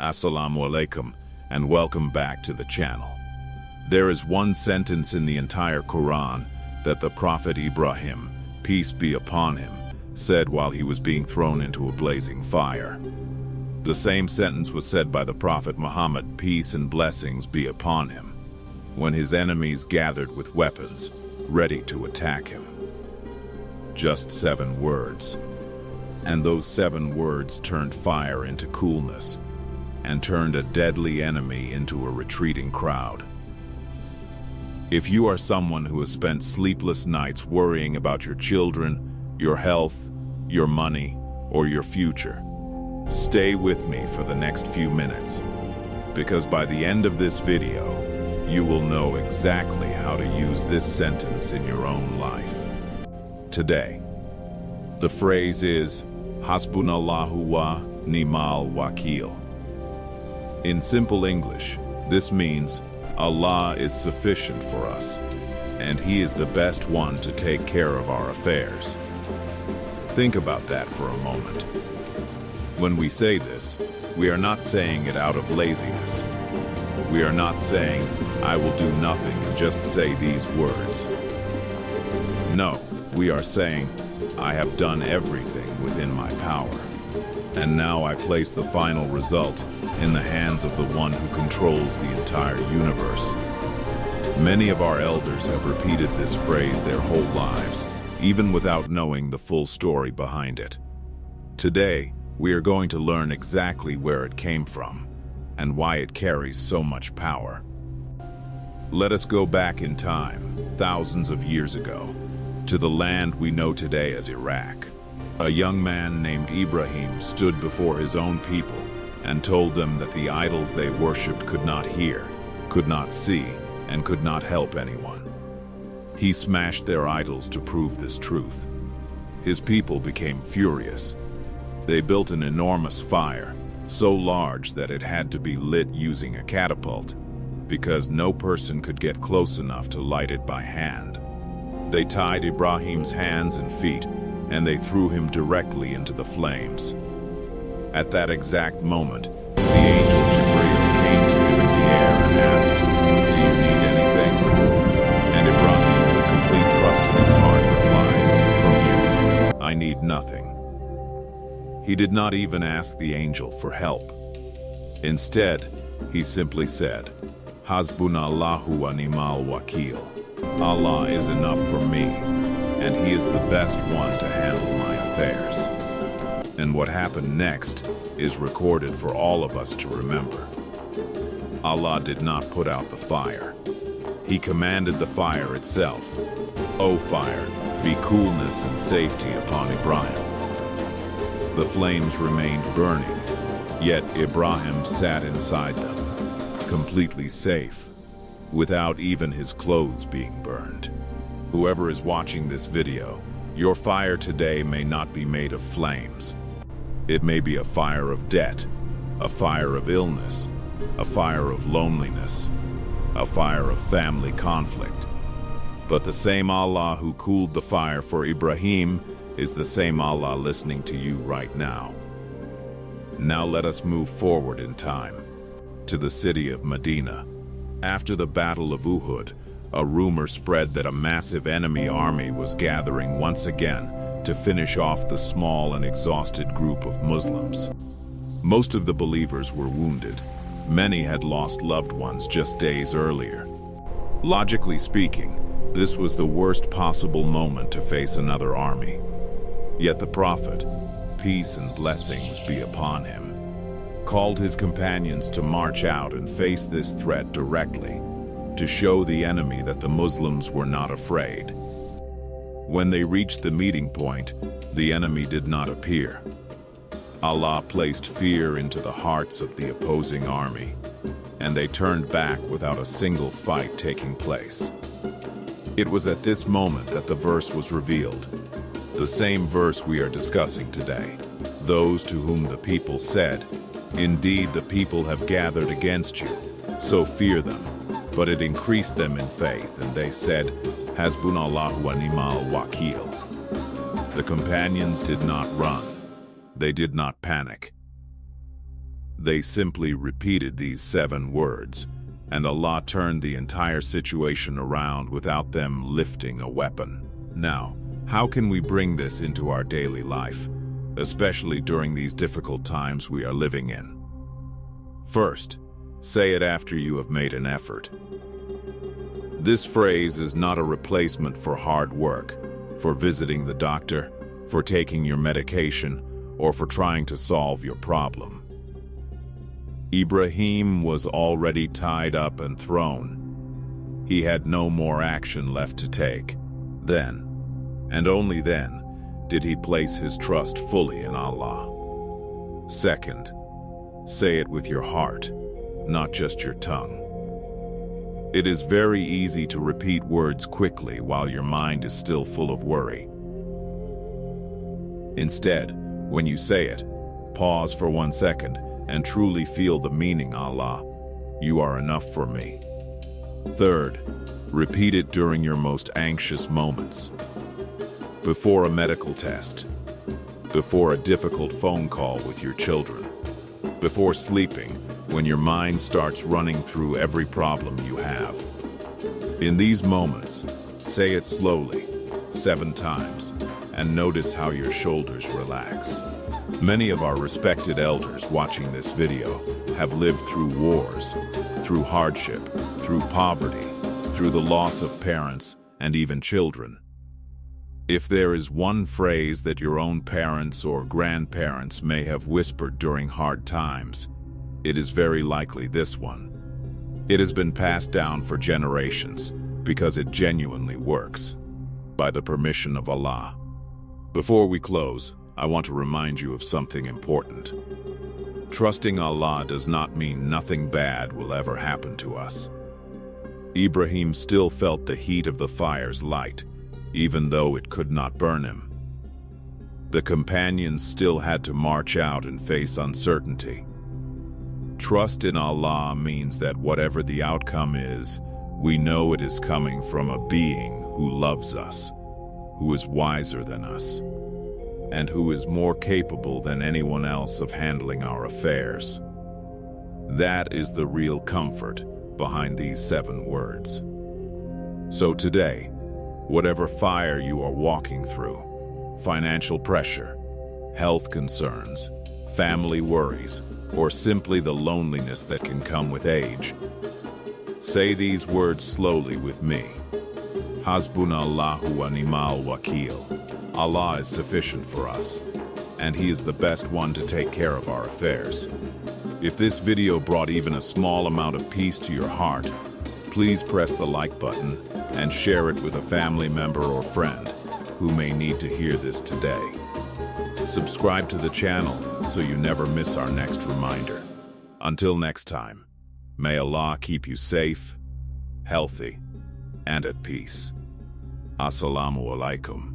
Assalamu alaikum, and welcome back to the channel. There is one sentence in the entire Quran that the Prophet Ibrahim, peace be upon him, said while he was being thrown into a blazing fire. The same sentence was said by the Prophet Muhammad, peace and blessings be upon him, when his enemies gathered with weapons, ready to attack him. Just 7 words. And those 7 words turned fire into coolness, and turned a deadly enemy into a retreating crowd. If you are someone who has spent sleepless nights worrying about your children, your health, your money, or your future, stay with me for the next few minutes, because by the end of this video, you will know exactly how to use this sentence in your own life. Today, the phrase is Hasbunallahu wa ni'mal wakeel. In simple English, this means Allah is sufficient for us, and He is the best one to take care of our affairs. Think about that for a moment. When we say this, we are not saying it out of laziness. We are not saying, I will do nothing and just say these words. No, we are saying, I have done everything within my power, and now I place the final result in the hands of the one who controls the entire universe. Many of our elders have repeated this phrase their whole lives, even without knowing the full story behind it. Today, we are going to learn exactly where it came from and why it carries so much power. Let us go back in time, thousands of years ago, to the land we know today as Iraq. A young man named Ibrahim stood before his own people and told them that the idols they worshipped could not hear, could not see, and could not help anyone. He smashed their idols to prove this truth. His people became furious. They built an enormous fire, so large that it had to be lit using a catapult, because no person could get close enough to light it by hand. They tied Ibrahim's hands and feet, and they threw him directly into the flames. At that exact moment, the angel Jibreel came to him in the air and asked, "Do you need anything?" And Ibrahim, with complete trust in his heart, replied, "From you, I need nothing." He did not even ask the angel for help. Instead, he simply said, Hasbunallahu wa ni'mal wakeel. Allah is enough for me, and He is the best one to handle my affairs. And what happened next is recorded for all of us to remember. Allah did not put out the fire. He commanded the fire itself. O fire, be coolness and safety upon Ibrahim. The flames remained burning, yet Ibrahim sat inside them, completely safe, without even his clothes being burned. Whoever is watching this video, your fire today may not be made of flames. It may be a fire of debt, a fire of illness, a fire of loneliness, a fire of family conflict. But the same Allah who cooled the fire for Ibrahim is the same Allah listening to you right now. Now let us move forward in time to the city of Medina. After the Battle of Uhud, a rumor spread that a massive enemy army was gathering once again to finish off the small and exhausted group of Muslims. Most of the believers were wounded. Many had lost loved ones just days earlier. Logically speaking, this was the worst possible moment to face another army. Yet the Prophet, peace and blessings be upon him, called his companions to march out and face this threat directly, to show the enemy that the Muslims were not afraid. When they reached the meeting point, the enemy did not appear. Allah placed fear into the hearts of the opposing army, and they turned back without a single fight taking place. It was at this moment that the verse was revealed, the same verse we are discussing today. Those to whom the people said, "Indeed, the people have gathered against you, so fear them." But it increased them in faith, and they said, Hasbunallahu wa ni'mal wakeel. The companions did not run. They did not panic. They simply repeated these 7 words, and Allah turned the entire situation around without them lifting a weapon. Now, how can we bring this into our daily life, especially during these difficult times we are living in? First, say it after you have made an effort. This phrase is not a replacement for hard work, for visiting the doctor, for taking your medication, or for trying to solve your problem. Ibrahim was already tied up and thrown. He had no more action left to take. Then, and only then, did he place his trust fully in Allah. Second, say it with your heart, not just your tongue. It is very easy to repeat words quickly while your mind is still full of worry. Instead, when you say it, pause for 1 second and truly feel the meaning. Allah, you are enough for me. Third, repeat it during your most anxious moments. Before a medical test, before a difficult phone call with your children, before sleeping, when your mind starts running through every problem you have. In these moments, say it slowly, 7 times, and notice how your shoulders relax. Many of our respected elders watching this video have lived through wars, through hardship, through poverty, through the loss of parents and even children. If there is one phrase that your own parents or grandparents may have whispered during hard times, it is very likely this one. It has been passed down for generations because it genuinely works, by the permission of Allah. Before we close, I want to remind you of something important. Trusting Allah does not mean nothing bad will ever happen to us. Ibrahim still felt the heat of the fire's light, even though it could not burn him. The companions still had to march out and face uncertainty. Trust in Allah means that whatever the outcome is, we know it is coming from a being who loves us, who is wiser than us, and who is more capable than anyone else of handling our affairs. That is the real comfort behind these 7 words. So today, whatever fire you are walking through, financial pressure, health concerns, family worries, or simply the loneliness that can come with age, say these words slowly with me. Hasbunallahu wa ni'mal Wakeel. Allah is sufficient for us, and He is the best one to take care of our affairs. If this video brought even a small amount of peace to your heart, please press the like button and share it with a family member or friend who may need to hear this today. Subscribe to the channel so you never miss our next reminder. Until next time, may Allah keep you safe, healthy, and at peace. Assalamu alaikum.